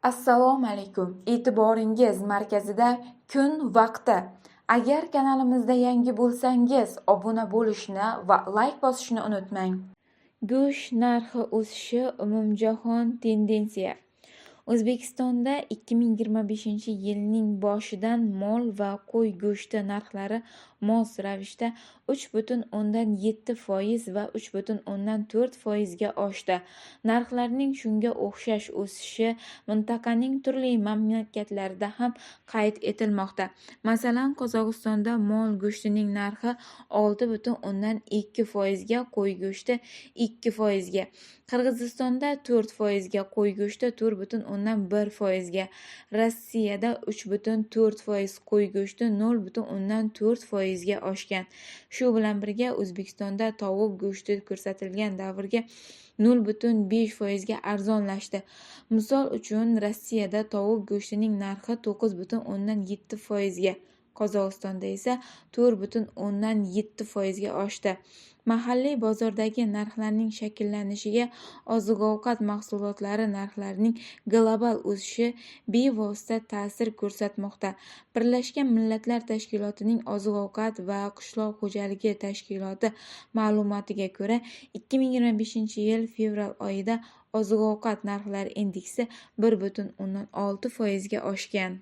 Assalomu alaykum. E'tiboringiz markazida kun vaqti. Agar kanalimizda yangi bo'lsangiz, obuna bo'lishni va like bosishni unutmang. Go'sht narxi o'sishi umumjahon tendensiya. O'zbekistonda 2025-yilning boshidan mol va qo'y go'shti narxlari mos ravishda 3,7% va 3,4% ga oshdi. Narxlarning shunga o'xshash o'sishi mintaqaning turli mamlakatlarida ham qayd etilmoqda. Masalan, Qozog'istonda mol go'shtining narxi 6,2% ga, qo'y go'shti 2% ga, Qirg'izistonda 4% ga, qo'y go'shti 4,1% ga, Rossiyada 3,4%, qo'y go'shti 0,4% ga oshgan. Shu bilan birga O'zbekistonda tovuq go'shti ko'rsatilgan davrga 0,5% ga arzonlashdi. Misol uchun, Rossiyada tovuq go'shtining narxi 9,7% ga, Qozog'istonda esa 4,7% ga oshdi. Mahalliy bozordagi narxlarning shakllanishiga oziq-ovqat mahsulotlari narxlarining global o'sishi bevosita ta'sir ko'rsatmoqda. Birlashgan Millatlar Tashkilotining Oziq-ovqat va qishloq xo'jaligi tashkiloti ma'lumotiga ko'ra, 2025-yil fevral oyida oziq-ovqat narxlari indeksi 1,6% ga oshgan.